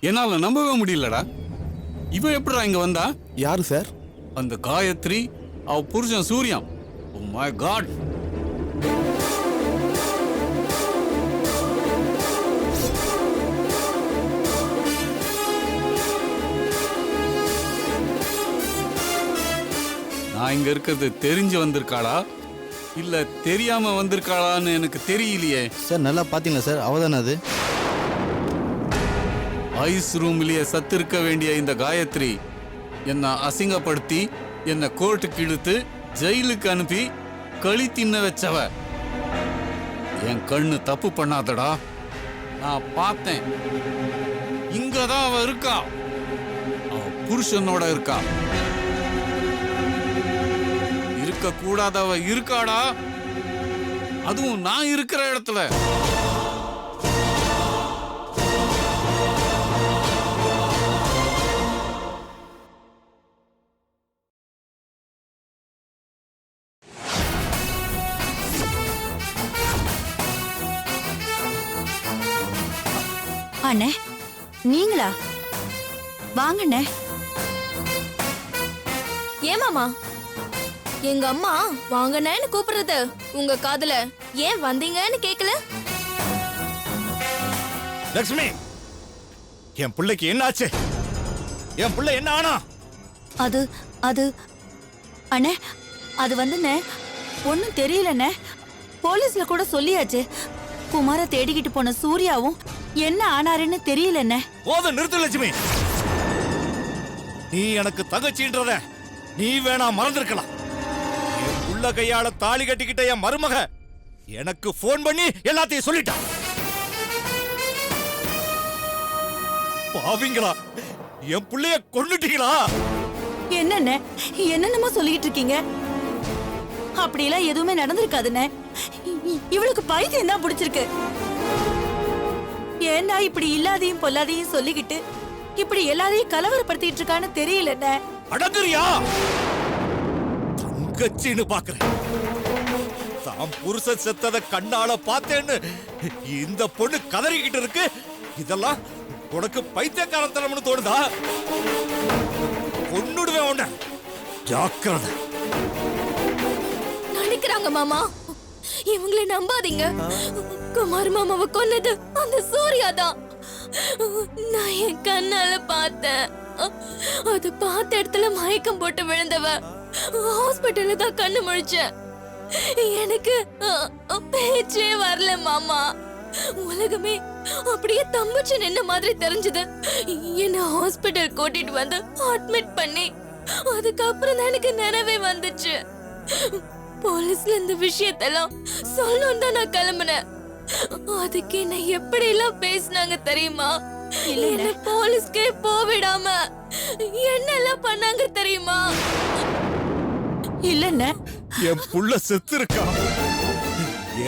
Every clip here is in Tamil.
என்னால நம்பவே முடியலடா. இவன் எப்படிடா இங்க வந்தா? யாரு சார்? அந்த காயத்ரி, அவ புருஷன் சூர்யம். Oh my God. நான் இங்க இருக்கிறது தெரிஞ்சு வந்திருக்காளா இல்ல தெரியாம வந்திருக்காளான்னு எனக்கு தெரியலையே. சார் நல்லா பாத்தீங்களா சார்? அவதானே அது. ஐஸ் ரூம்லயே சத்து இருக்க வேண்டிய இந்த காயத்ரி என்னை அசிங்கப்படுத்தி என்னை கோர்ட்டுக்கு இழுத்து ஜெயிலுக்கு அனுப்பி களி தின்ன வச்சவ. என் கண்ணு தப்பு பண்ணாதடா. நான் பார்த்தேன். இங்கதான் அவ இருக்கா. அவ புருஷனோட இருக்கா. இருக்க கூடாதவ இருக்காடா. அதுவும் நான் இருக்கிற இடத்துல. அண்ணே, நீங்களா? வாங்கண்ணே. ஏமாமா, எங்க அம்மா வாங்கண்ணேன்னு கூப்பிடுறது உங்க காதுல ஏன் வந்தீங்கன்னு கேக்கல? லட்சுமி, என் பிள்ளைக்கு என்ன ஆச்சு? என் பிள்ளை என்ன ஆனா? அது அது அண்ணே, அது வந்துண்ணே ஒன்னும் தெரியலண்ணே. போலீஸ்ல கூட சொல்லியாச்சு. குமார தேடிக்கிட்டு போன சூர்யாவும் என்ன ஆனாருன்னு தெரியலண்ணே. போதும், நிறுத்து லட்சுமி. நீ எனக்கு தங்கச்சின்றத நீ வேணா மறந்திருக்கலாம். என் புள்ள கையால தாலி கட்டிக்கிட்ட என் மருமக எனக்கு போன் பண்ணி எல்லாத்தையும் சொல்லிட்டான். பாவிங்களா, என் புள்ளைய கொன்னுட்டீங்களா? என்னண்ணே என்னென்னமோ சொல்லிட்டு இருக்கீங்க? அப்படியெல்லாம் எதுவுமே நடந்திருக்காதுண்ணே. இவளுக்கு பைத்தியம் தான் பிடிச்சிருக்கு. ஏன்னா இப்படி இல்லாதையும் பொல்லாதையும் சொல்லிக்கிட்டு இப்படி எல்லாரையும் கலவரப்படுத்திட்டு இருக்கான்னு தெரியலண்ணே. அடங்குறியா? தங்கச்சின்னு பாக்குறேன். தாம் புருஷன் செத்தத கண்ணால பார்த்தேன்னு இந்த பொண்ணு கதறிக்கிட்டு இருக்கு. இதெல்லாம் உனக்கு பைத்தியக்காரத்தனம்னு தோணுதா? கொன்னுடுவேன் உன்னை. ஜாக்கிரதை. நினைக்கிறாங்க மாமா. இவங்களை நம்பாதீங்க. குமார் மாமாவை கொன்னது அந்த சூர்யா தான். நான் என் கண்ணால பார்த்தேன். அது பார்த்த இடத்துல மயக்கம் போட்டு விழுந்தவ ஹாஸ்பிட்டல்ல தான் கண்ணு முழிச்சேன். எனக்கு பேச்சே வரல மாமா. உலகமே அப்படியே தம்பிச்சு நின்ன மாதிரி தெரிஞ்சது. என்ன ஹாஸ்பிட்டல் கூட்டிட்டு வந்து அட்மிட் பண்ணி அதுக்கப்புறம் தான் எனக்கு நினைவே வந்துச்சு. போலீஸ்ல இந்த விஷயத்தெல்லாம் சொல்லணும் தான் நான் கிளம்பினேன். அதுக்கு என்ன எப்படி எல்லாம் பேசினாங்க தெரியுமா? என்ன போலீஸ்க்கே போவிடாம என்னெல்லாம் பண்ணாங்க தெரியுமா? இல்லண்ணே, என் புள்ள செத்து இருக்கா.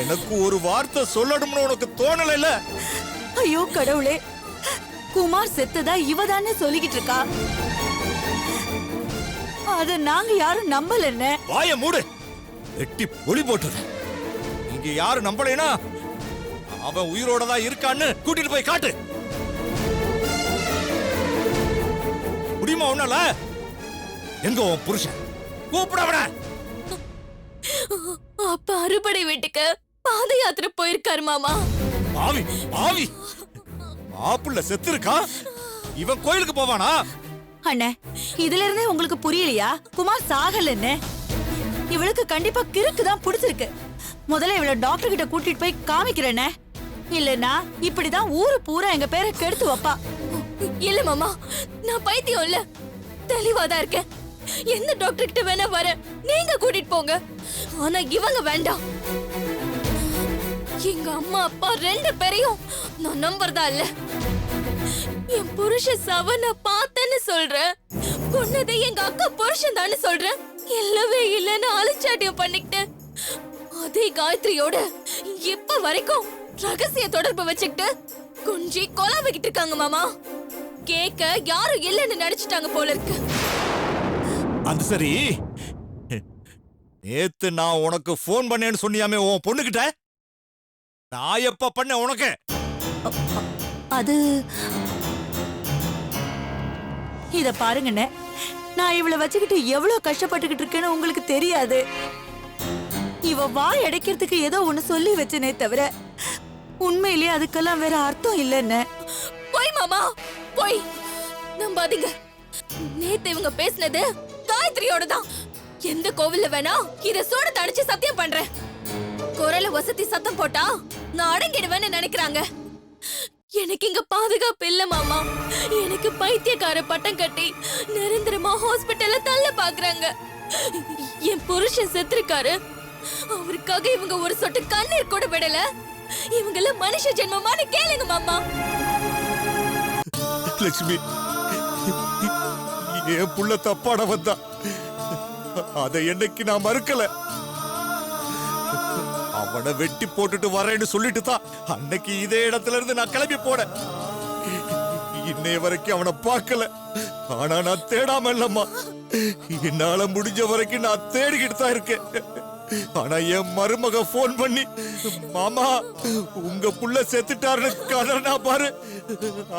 எனக்கு ஒரு வார்த்தை சொல்லணும்னு உனக்கு தோணல இல்ல? ஐயோ கடவுளே, குமார் செத்ததா இவதானே சொல்லிக்கிட்டு இருக்கா. அத நாங்க யாரும் நம்பலண்ணே. வாய மூடு. வெட்டி பொலி போட்டுது. நீங்க யாரு நம்பலைனா அவன் உயிரோட தான் இருக்கான்னு கூட்டிட்டு போய் காட்டு. முடியுமா உன்னால? எங்க உன் புருஷன்? கூப்பிடவன. அப்ப அறுபடை வீட்டுக்கு பாத யாத்திரை போயிருக்காரு மாமா. பாவி பாவி, மாப்புள்ள செத்து இருக்கா. இவன் கோயிலுக்கு போவானா? அண்ணே, இதுல இருந்தே உங்களுக்கு புரியலையா? குமார் சாகலன்னு. இவளுக்கு கண்டிப்பா கிறுக்கு தான் பிடிச்சிருக்கு. முதல்ல இவள டாக்டர் கிட்ட கூட்டிட்டு போய் காமிக்கிறேனே. இல்லனா இப்படிதான் ஊரு பூரா எங்க பேரை கெடுத்து வைப்பா. இல்ல மாமா, நான் பைத்தியம் இல்ல, தெளிவாதான் இருக்கேன். எந்த டாக்டர் கிட்ட வேணா வர, நீங்க கூட்டிட்டு போங்க. ஆனா இவங்க வேண்டாம். எங்க அம்மா அப்பா ரெண்டு பேரையும் நான் நம்புறதா இல்ல. என் புருஷன் சவ நான் பார்த்தேன்னு சொல்றேன். கொன்னதே எங்க அக்கா புருஷன் தானே சொல்றேன். இல்லவே இல்லன்னு அலட்சாட்டியம் பண்ணிக்கிட்டு அதே காயத்ரியோட இப்ப வரைக்கும் ரகசிய தொடர்பு வச்சுக்கிட்டு குஞ்சி கொலாவிக்கிட்டு இருக்காங்க மாமா. கேட்க யாரும் இல்லன்னு நினைச்சிட்டாங்க போல இருக்கு. அது சரி, நேத்து நான் உனக்கு போன் பண்ணேன்னு சொன்னியாமே உன் பொண்ணுகிட்ட, நான் எப்ப பண்ண உனக்கு? அது இத பாருங்கண்ணே, நான் இவளை வச்சுக்கிட்டு எவ்வளவு கஷ்டப்பட்டுக்கிட்டு இருக்கேன்னு உங்களுக்கு தெரியாது. இவ வாய் அடைக்கிறதுக்கு ஏதோ ஒண்ணு சொல்லி வச்சனே தவிர உண்மையிலேயே அதுக்கெல்லாம் வேற அர்த்தம் இல்லைன்னு. போய் மாமா போய் நம்பாதீங்க. நேத்து இவங்க பேசினது காயத்ரியோட தான். எந்த கோவில்ல வேணா இத சோட தடிச்சு சத்தியம் பண்றேன். குரல வசதி சத்தம் போட்டா நான் அடங்கிடுவேன்னு நினைக்கிறாங்க. எனக்கு இங்க பாதுகாப்பு இல்ல மாமா. எனக்கு பைத்தியக்கார பட்டம் கட்டி நிரந்தரமா ஹாஸ்பிட்டல்ல தள்ள பாக்குறாங்க. என் புருஷன் செத்துருக்காரு. அவருக்காக இவங்க ஒரு சொட்டு கண்ணீர் கூட விடல. இவங்கள மனுஷ ஜென்மமானு கேளுங்க மாமா. லட்சுமி, என் புள்ள தப்பாட வந்தா அதை என்னைக்கு நான் மறுக்கல. அவனை வெட்டி போட்டுட்டு வரேன்னு சொல்லிட்டு தான் அன்னைக்கு இதே இடத்துல இருந்து நான் கிளம்பி போனேன். இன்னைய வரைக்கும் அவனை பார்க்கல. ஆனா நான் தேடாம இல்லம்மா, என்னால முடிஞ்ச வரைக்கும் நான் தேடிக்கிட்டு தான் இருக்கேன். ஆனா என் மருமக போன் பண்ணி, மாமா உங்க புள்ள செத்துட்டாருன்னு கதறனா பாரு,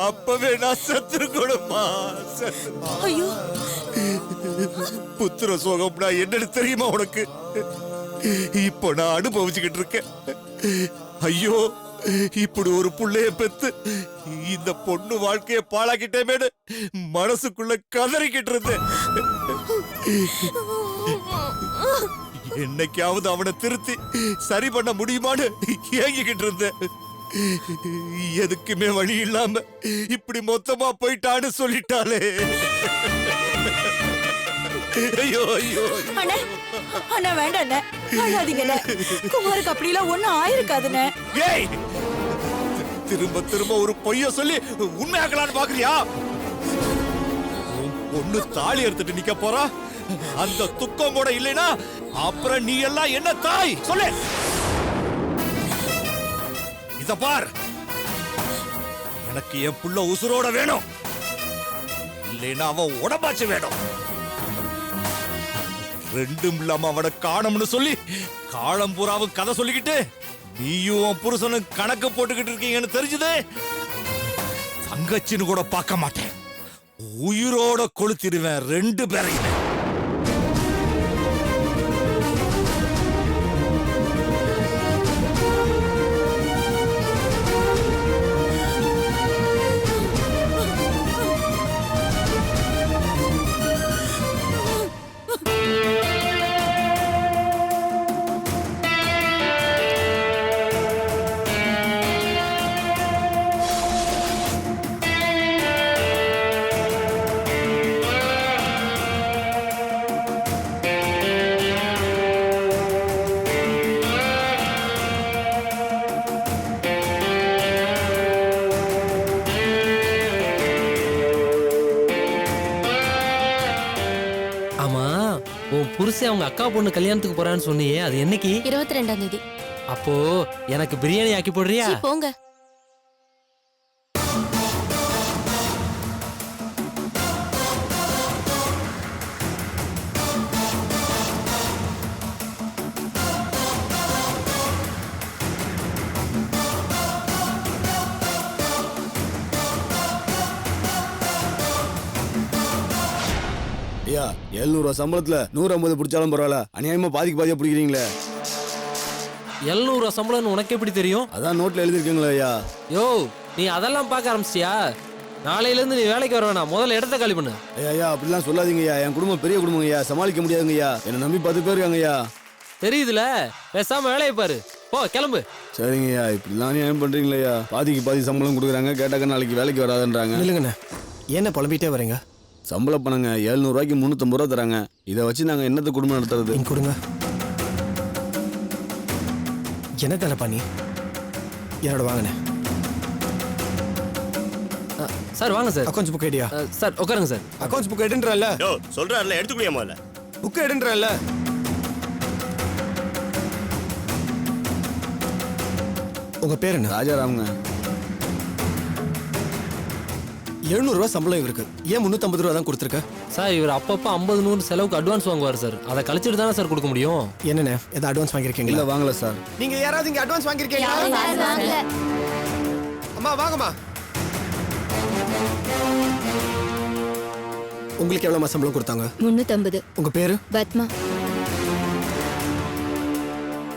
அப்பவே நான் செத்துருக்கணுமா. ஐயோ, புத்திர சோகம்னா என்னன்னு தெரியுமா உனக்கு? இப்போ நான் அனுபவிச்சுக்கிட்டு இருக்கேன். ஐயோ, இப்படி ஒரு புள்ளைய பெத்து இந்த பொண்ணு வாழ்க்கைய பாழாக்கிட்டேமேனு மனசுக்குள்ள கதறிக்கிட்டு இருந்தேன். என்னைக்காவது அவனை திருத்தி சரி பண்ண முடியுமான்னு ஏங்கிக்கிட்டு இருந்தேன். எதுக்குமே வழி இல்லாம இப்படி மொத்தமா போயிட்டான்னு சொல்லிட்டாளே. ஐயோ ஐயோ அண்ணே, அண்ணா வேண்டாண்ணே, அழாதீங்கண்ணே. குமாருக்கு அப்படிலாம் ஒண்ணும் ஆயிருக்காதுண்ணே. ஏய், திரும்ப திரும்ப ஒரு பொய்ய சொல்லி உண்மையாக்கலான்னு பாக்குறியா? உன் பொண்ணு தாலி எடுத்துட்டு நிக்க போறா. அந்த துக்கம் கூட இல்லைனா அப்புறம் நீ எல்லாம் என்ன தாய் சொல்லு. இத பார், எனக்கு என் புள்ள உசுரோட வேணும், இல்லைன்னா அவன் உடம்பாச்சு வேணும். ரெண்டும் இல்லாம அவனை காணோம்னு சொல்லி காளம்பூராவும் கதை சொல்லிக்கிட்டு நீயும் உன் புருஷனும் கணக்கு போட்டுக்கிட்டு இருக்கீங்கன்னு தெரிஞ்சது, தங்கச்சின்னு கூட பார்க்க மாட்டேன், உயிரோட கொளுத்திடுவேன் ரெண்டு பேரையும். புருஷன் அவங்க அக்கா பொண்ணு கல்யாணத்துக்கு போறான்னு சொன்னியே, அது என்னைக்கு? 22ஆம் தேதி. அப்போ எனக்கு பிரியாணி ஆக்கி போடுறியா? போங்க. ஐயா, 700 ரூபா சம்பளத்துல 150 பிடிச்சாலும் பரவாயில்ல, அநியாயமா பாதிக்கு பாதியா பிடிக்கிறீங்களே. 700 சம்பளம்னு உனக்கு எப்படி தெரியும்? அதான் நோட்ல எழுதிருக்கீங்களா ஐயா. யோ, நீ அதெல்லாம் பார்க்க ஆரம்பிச்சியா? நாளையில இருந்து நீ வேலைக்கு வர வேணாம், முதல்ல இடத்த காலி பண்ணு. ஐயா அப்படிலாம் சொல்லாதீங்க ஐயா, என் குடும்பம் பெரிய குடும்பம் ஐயா, சமாளிக்க முடியாதுங்க ஐயா, என்ன நம்பி 10 பேர் இருக்காங்க ஐயா. தெரியுதுல, பேசாம வேலையை பாரு, போ கிளம்பு. சரிங்க ஐயா, இப்படிலாம் நியாயம் பண்றீங்களா ஐயா? பாதிக்கு பாதி சம்பளம் கொடுக்குறாங்க, கேட்டாக்க நாளைக்கு வேலைக்கு வராதுன்றாங்க. இல்லைங்கண்ணே, என்ன புலம்பிட்டே வரீங்க? சம்பள பணங்க 700 ரூபாய்க்கு 350 ரூபா தராங்க, இதை வச்சு நாங்க என்னத்த குடும்பம் நடத்துறது? நீங்க கொடுங்க. என்ன தானே பண்ணி என்னோட வாங்கண்ணே. சார் வாங்க sir. Accounts book idea sir உட்காருங்க சார். அக்கௌண்ட்ஸ் புக் எடுன்றல சொல்றாருல எடுத்துக்கலையா? முதல்ல புக் எடுன்றல. உங்க பேர் என்ன? ராஜாராமுங்க. 700 ரூபா சம்பளம் இவருக்கு, ஏன் 350 ரூபா தான் கொடுத்துருக்க? சார் இவர் அப்பப்போ 50-100 செலவுக்கு அட்வான்ஸ் வாங்குவார் சார், அதை கழிச்சிட்டு தானே சார் கொடுக்க முடியும். என்னண்ணே, எதாவது அட்வான்ஸ் வாங்கியிருக்கீங்களா? இல்ல வாங்கல சார். நீங்க யாராவது இங்க அட்வான்ஸ் வாங்கியிருக்கீங்களா? அம்மா வாங்கம்மா. உங்களுக்கு எவ்வளவு சம்பளம் கொடுத்தாங்க? 350. உங்க பேரு? பத்மா.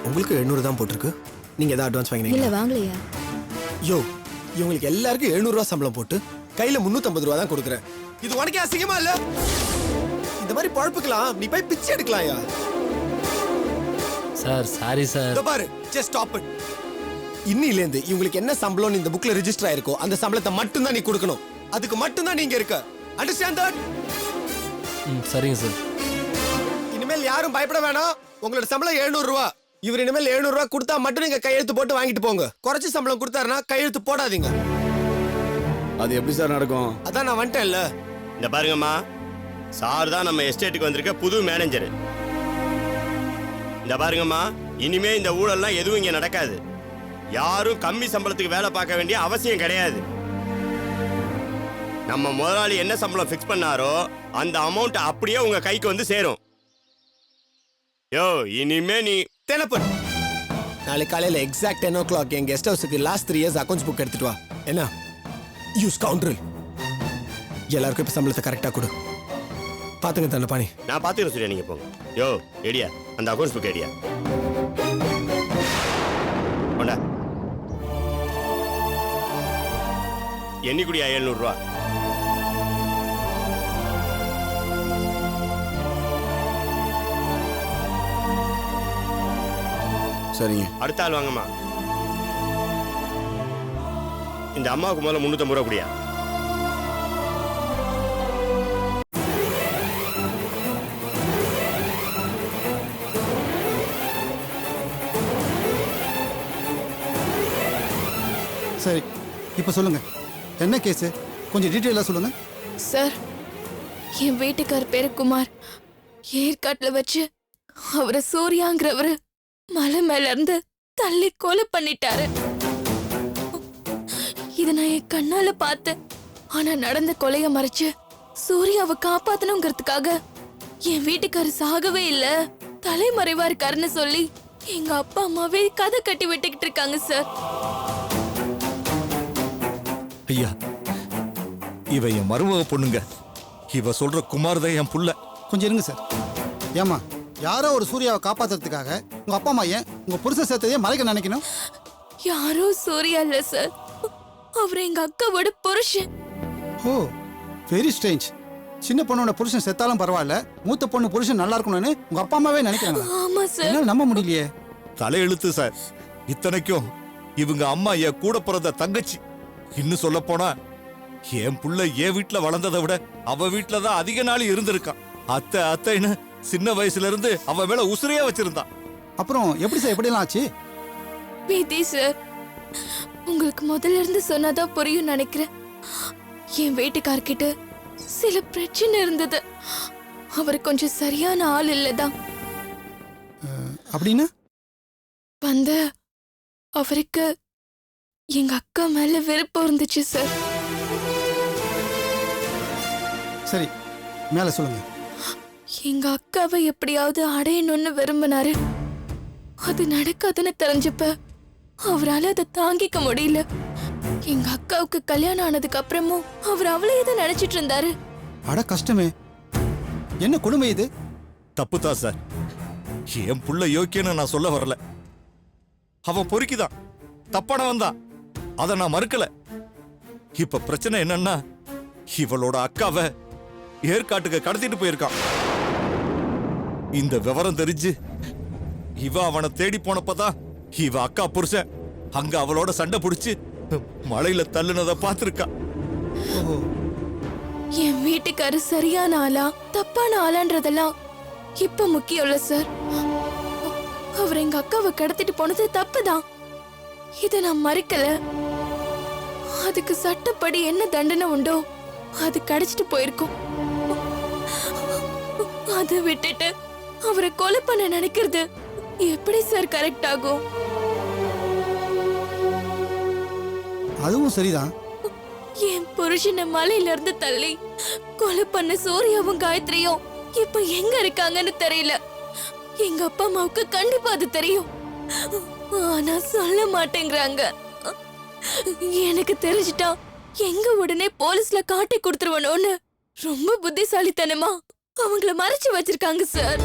உங்களுக்கு 700 தான் போட்டிருக்கு. நீங்க ஏதாவது அட்வான்ஸ் இல்ல வாங்கினீங்க? வாங்கலையா? யோ, இவங்களுக்கு எல்லாருக்கும் 700 ரூபாய் சம்பளம் போட்டு கையில 350 ரூபாய் தான் கொடுக்குறேன். இது உனக்கே அசிங்கமா இல்ல? இந்த மாதிரி பழப்புக்கலாம் நீ போய் பிச்சை எடுக்கலாம்யா. Sir sorry sir. இதோ பாரு, ஜஸ்ட் ஸ்டாப் இட். இன்னிலேந்து இவங்களுக்கு என்ன சம்பளம் இந்த புக்ல ரெஜிஸ்டர் ஆயிருக்கோ அந்த சம்பளத்தை மட்டும் தான் நீ கொடுக்கணும். அதுக்கு மட்டும் தான் நீங்க இருக்க. Understand that? சரிங்க சார். இனிமேல் யாரும் பயப்பட வேணாம். உங்களோட சம்பளம் 700 ரூபாய். இவர் இனிமேல் 700 ரூபாய் கொடுத்தா மட்டும் நீங்க கையெழுத்து போட்டு வாங்கிட்டு போங்க. குறைச்சு சம்பளம் கொடுத்தாருன்னா கையெழுத்து போடாதீங்க. அது எப்படி சார் நடக்கும்? அதான் நான் வந்துட்டேன்ல. இந்த பாருங்கம்மா, சார் தான் நம்ம எஸ்டேட்டுக்கு வந்திருக்க புது மேனேஜர். இந்த பாருங்கம்மா, இனிமே இந்த ஊழல்லாம் எதுவும் இங்க நடக்காது. யாரும் கம்மி சம்பளத்துக்கு வேலை பார்க்க வேண்டிய அவசியம் கிடையாது. நம்ம முதலாளி என்ன சம்பளம் ஃபிக்ஸ் பண்ணாரோ அந்த அமௌண்ட் அப்படியே உங்க கைக்கு வந்து சேரும். யோ, இனிமே நீ தெனப்பன் நாளைக்கு காலையில எக்ஸாக்ட் 10 o'clock எங்க கெஸ்ட் ஹவுஸுக்கு லாஸ்ட் 3 years அக்கௌண்ட்ஸ் புக் எடுத்துட்டு வா. என்ன யூஸ் கவுண்டர் எல்லாருக்கும் இப்ப சம்பளத்தை கரெக்டா கொடு. பாத்துங்க தண்டபாணி. நான் பாத்துக்கிறேன் சூர்யா, நீங்க போங்க. யோ எடியா, அந்த அக்கௌண்ட்ஸ் புக் எடியா. கொண்டா. எண்ணி குடியா 700 ரூபா. சரிங்க. அடுத்த ஆள் வாங்கம்மா. இந்த அம்மாவுக்கு முதல்ல 350 ரூபா குடியா. சரி, இப்போ சொல்லுங்க, என்ன கேஸ்? கொஞ்சம் டீட்டெயிலாக சொல்லுங்க. சார், என் வீட்டுக்கார் பேரு குமார். ஏற்காட்டுல வச்சு அவரை சூர்யாங்கிறவரு மலை மேல இருந்து தள்ளி கொலை பண்ணிட்டாரு. இத நான் என் கண்ணால பார்த்தேன். ஆனா நடந்த கொலைய மறைச்சு சூர்யாவை காப்பாத்தணுங்கிறதுக்காக என் வீட்டுக்காரர் சாகவே இல்ல, தலைமறைவா இருக்காருன்னு சொல்லி எங்க அப்பா அம்மாவே கதை கட்டி விட்டுக்கிட்டு இருக்காங்க சார். ஐயா, இவ என் மருமக பொண்ணுங்க. இவ சொல்ற குமார் தான் என் புள்ள. கொஞ்சம் இருங்க சார். ஏமா, யாரோ ஒரு சூர்யாவை காப்பாத்துறதுக்காக உங்க அப்பா அம்மா ஏன் உங்க புருஷன் சேர்த்ததையே மறைக்க நினைக்கணும்? யாரோ சூர்யா இல்ல சார், அவர் எங்க அக்காவோட புருஷன். ஓ, வெரி ஸ்ட்ரேஞ்ச். சின்ன பொண்ணோட புருஷன் செத்தாலும் பரவாயில்ல, மூத்த பொண்ணு புருஷன் நல்லா இருக்கணும்னு உங்க அப்பா அம்மாவே நினைக்கிறாங்க. ஆமா சார். என்னால நம்ப முடியலையே. தலையெழுத்து சார். இத்தனைக்கும் இவங்க அம்மா என் கூட பிறந்த தங்கச்சி. இன்னும் சொல்ல போனா என் புள்ள என் வீட்டுல வளர்ந்ததை விட அவ வீட்டுல தான் அதிக நாள் இருந்திருக்கான். அத்தை அத்தைன்னு சின்ன வயசுல இருந்து அவ மேல உசுரையா வச்சிருந்தான். அப்புறம் எப்படி சார் எப்படிலாம் ஆச்சு? விதி சார், உங்களுக்கு முதல்ல இருந்து சொன்னாதான் புரியும் நினைக்கிறேன். என் வீட்டுக்கார்கிட்ட சில பிரச்சனை இருந்தது. அவர் கொஞ்சம் சரியான ஆள் இல்லதான். அப்படின்னு வந்து அவருக்கு எங்க அக்கா மேல வெறுப்பு இருந்துச்சு சார். சரி, மேல சொல்லுங்க. எங்க அக்காவை எப்படியாவது அடையணும்னு விரும்பினாரு. அது நடக்காதுன்னு தெரிஞ்சப்ப அவரால் அதை தாங்கிக்க முடியல. எங்க அக்காவுக்கு கல்யாணம் ஆனதுக்கு அப்புறமும் அவர் அவளையே தான் நினைச்சிட்டு இருந்தாரு. அட கஷ்டமே, என்ன கொடுமை இது? தப்புதான் சார். என் புள்ள யோக்கியன்னு நான் சொல்ல வரல. அவன் பொறுக்கிதான், தப்பானவன் தான். அதை நான் மறுக்கல. இப்ப பிரச்சனை என்னன்னா, இவளோட அக்காவை ஏற்காட்டுக்கு கடத்திட்டு போயிருக்கான். இந்த விவரம் தெரிஞ்சு இவ அவனை தேடி போனப்பதான் இவ அக்கா புருஷன் அங்க அவளோட சண்டை பிடிச்சு மலையில தள்ளுனதை பார்த்திருக்கா. என் வீட்டுக்காரு சரியான ஆளா தப்பான ஆளான்றதெல்லாம் இப்ப முக்கியம் இல்ல சார். அவர் எங்க அக்காவை கடத்திட்டு போனது தப்புதான். இத நான் மறுக்கல. அதுக்கு சட்டப்படி என்ன தண்டனை உண்டோ அது கிடைச்சிட்டு போயிருக்கும். அதை விட்டுட்டு அவரை கொலை பண்ண நினைக்கிறது எப்படி சார் கரெக்ட் ஆகும்? அதுவும் சரிதான். என் புருஷனை மலையில இருந்து தள்ளி கொலை பண்ண சூர்யாவும் காயத்ரியும் இப்ப எங்க இருக்காங்கன்னு தெரியல. எங்க அப்பா அம்மாவுக்கு கண்டிப்பா அது தெரியும், ஆனா சொல்ல மாட்டேங்கிறாங்க. எனக்கு தெரிஞ்சிட்டா எங்க உடனே போலீஸ்ல காட்டி கொடுத்துருவனோன்னு ரொம்ப புத்திசாலித்தனமா அவங்கள மறைச்சு வச்சிருக்காங்க சார்.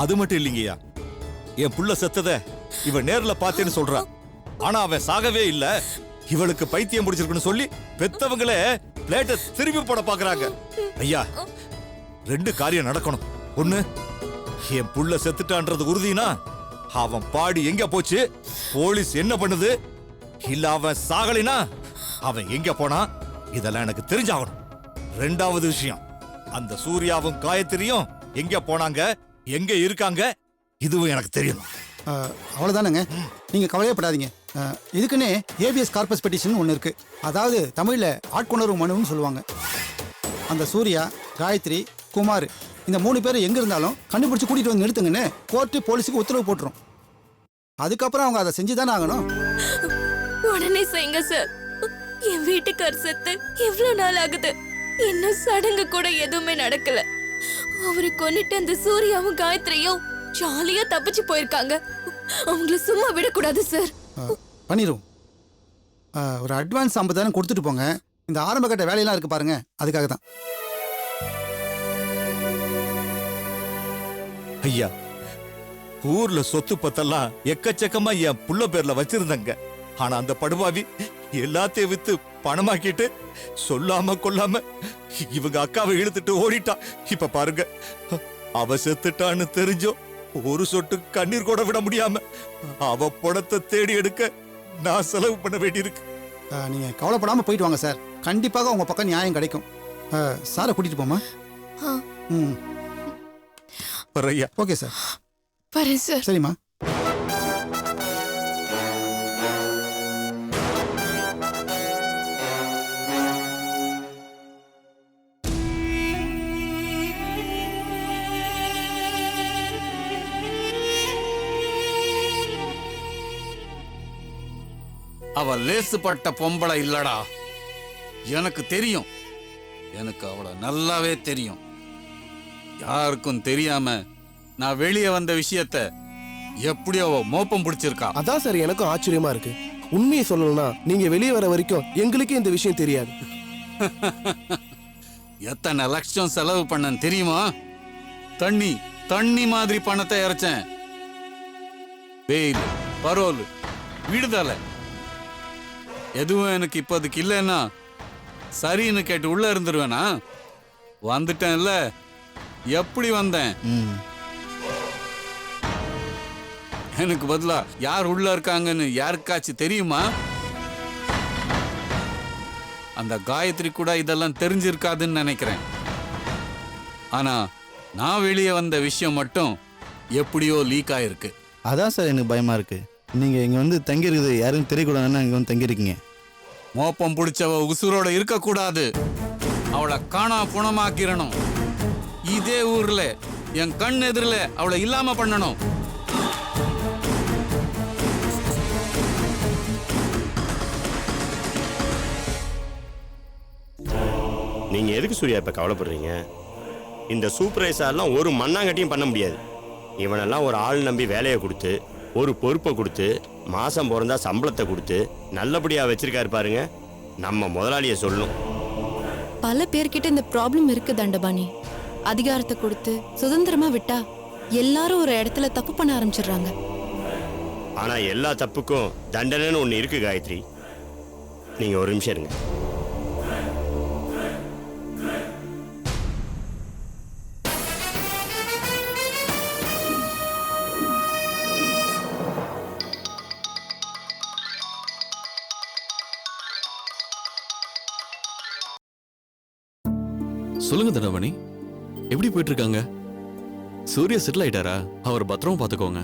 அது மட்டும் இல்லைங்கய்யா, என் புள்ள செத்தத இவன் நேர்ல பார்த்தேன்னு சொல்றான். ஆனா அவன் சாகவே இல்ல. இவளுக்கு பைத்தியம் முடிச்சிருக்குன்னு சொல்லி பெத்தவங்களே பிளேட்டை திருப்பி போட பாக்குறாங்க. ஐயா, 2 காரியம் நடக்கணும். ஒண்ணு, என் புள்ள செத்துட்டான்றது உறுதினா அவன் பாடி எங்க போச்சு, போலீஸ் என்ன பண்ணுது, இல்ல அவன் சாகலினா அவன் எங்க போனா, இதெல்லாம் எனக்கு தெரிஞ்சாகணும். 2வது விஷயம், அந்த சூர்யாவும் காயத்ரியும் எங்க போனாங்க, எங்க இருக்காங்க, இதுவும் எனக்கு தெரியணும். அவ்வளோதானங்க, நீங்கள் கவலையப்படாதீங்க. இதுக்குன்னே ஏபிஎஸ் கார்பஸ் பெட்டிஷன் ஒன்று இருக்குது. அதாவது தமிழில் ஆட்கொணர்வு மனுன்னு சொல்லுவாங்க. அந்த சூர்யா, காயத்ரி, குமார் இந்த 3 பேர் எங்கே இருந்தாலும் கண்டுபிடிச்சி கூட்டிகிட்டு வந்து நிறுத்துங்கன்னு கோர்ட்டு போலீஸுக்கு உத்தரவு போட்டுரும். அதுக்கப்புறம் அவங்க அதை செஞ்சு தானே ஆகணும். உடனே செய்யுங்க சார். என் வீட்டுக்கார் செத்து எவ்வளவு நாள் ஆகுது, இன்னும் சடங்கு கூட எதுவுமே நடக்கல. அவரை கொன்னுட்டு அந்த சூர்யாவும் காயத்ரியும் ஜாலியா தப்பிச்சு போயிருக்காங்க. அவங்கள சும்மா விடக்கூடாது சார். பண்ணிடுவோம். ஒரு அட்வான்ஸ் 50,000 கொடுத்துட்டு போங்க. இந்த ஆரம்ப கட்ட வேலையெல்லாம் இருக்கு பாருங்க, அதுக்காக தான். ஐயா, ஊர்ல சொத்து பத்தெல்லாம் எக்கச்சக்கமா என் புள்ள பேர்ல வச்சிருந்தங்க. ஆனா அந்த படுபாவி எல்லாத்தையும் வித்து பணமாக்கிட்டு சொல்லாம கொல்லாம இவங்க அக்காவை இழுத்துட்டு ஓடிட்டான். இப்ப பாருங்க, அவ செத்துட்டான்னு தெரிஞ்சோ ஒரு சொட்டு கண்ணீர் கூட விட முடியாம அவ பணத்தை தேடி எடுக்க நான் செலவு பண்ண வேண்டியிருக்கு. நீங்கள் கவலைப்படாமல் போயிட்டு வாங்க சார். கண்டிப்பாக உங்கள் பக்கம் நியாயம் கிடைக்கும். சாரை கூட்டிகிட்டு போமா? ம், ஐயா, ஓகே சார். வரேன் சார். சரிம்மா. அவ லேசுப்பட்ட பொம்பளை இல்லடா. எனக்கு தெரியும். எனக்கு அவளை நல்லாவே தெரியும். யாருக்கும் தெரியாம நான் வெளியே வந்த விஷயத்த எப்படி அவ மோப்பம் பிடிச்சிருக்கா. அதான் சார் எனக்கும் ஆச்சரியமா இருக்கு. உண்மையை சொல்லணும்னா நீங்க வெளியே வர வரைக்கும் எங்களுக்கே இந்த விஷயம் தெரியாது. எத்தனை லட்சம் செலவு பண்ணேன்னு தெரியுமா? தண்ணி தண்ணி மாதிரி பணத்தை இறைச்சேன். பெயில், பரோல், விடுதலை எதுவும் எனக்கு இப்போதைக்கு இல்லைன்னா சரின்னு கேட்டு உள்ள இருந்துருவேனா? வந்துட்டேன்ல. எப்படி வந்தேன்? எனக்கு பதிலா யார் உள்ள இருக்காங்கன்னு யாருக்காச்சும் தெரியுமா? அந்த காயத்ரி கூட இதெல்லாம் தெரிஞ்சிருக்காதுன்னு நினைக்கிறேன். ஆனா நான் வெளியே வந்த விஷயம் மட்டும் எப்படியோ லீக் ஆயிருக்கு. அதான் சார் எனக்கு பயமா இருக்கு. நீங்க இங்க வந்து தங்கி இருக்குது யாரும் தெரியக்கூடாதுன்னா இங்க வந்து தங்கியிருக்கீங்க. மோப்பம் பிடிச்சவ உசுரோட இருக்கக்கூடாது. அவளை காணா புணமாக்கிரணும். இதே ஊர்ல என் கண் எதிரில் அவளை இல்லாம பண்ணணும். நீங்க எதுக்கு சூர்யா இப்ப கவலைப்படுறீங்க? இந்த சூப்பர்வைசர்லாம் ஒரு மண்ணாங்கட்டியும் பண்ண முடியாது. இவனெல்லாம் ஒரு ஆள் நம்பி வேலையை கொடுத்து, ஒரு பொறுப்பை கொடுத்து, மாசம் பிறந்தா சம்பளத்தை கொடுத்து நல்லபடியா வச்சிருக்காரு பாருங்க. நம்ம முதலாளியை சொல்லணும். பல பேர்கிட்ட இந்த ப்ராப்ளம் இருக்கு தண்டபாணி. அதிகாரத்தை கொடுத்து சுதந்திரமா விட்டா எல்லாரும் ஒரு இடத்துல தப்பு பண்ண ஆரம்பிச்சிடுறாங்க. ஆனா எல்லா தப்புக்கும் தண்டனைன்னு ஒண்ணு இருக்கு காயத்ரி. நீங்க ஒரு நிமிஷம் இருங்க. சொல்லுங்க தண்டபாணி, எப்படி போயிட்டு இருக்காங்க? சூர்யா செட்டில் ஆயிட்டாரா? அவர் பத்திரமா பார்த்துக்கோங்க.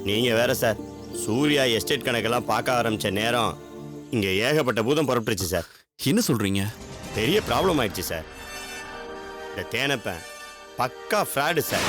நீங்க வேற சார், சூர்யா எஸ்டேட் கணக்கெல்லாம் பார்க்க ஆரம்பிச்ச நேரம் இங்க ஏகப்பட்ட பூதம் புறப்பட்டுருச்சு சார். என்ன சொல்றீங்க? பெரிய ப்ராப்ளம் ஆயிடுச்சு சார். இந்த தேனப்பன் பக்கா ஃப்ராடு சார்.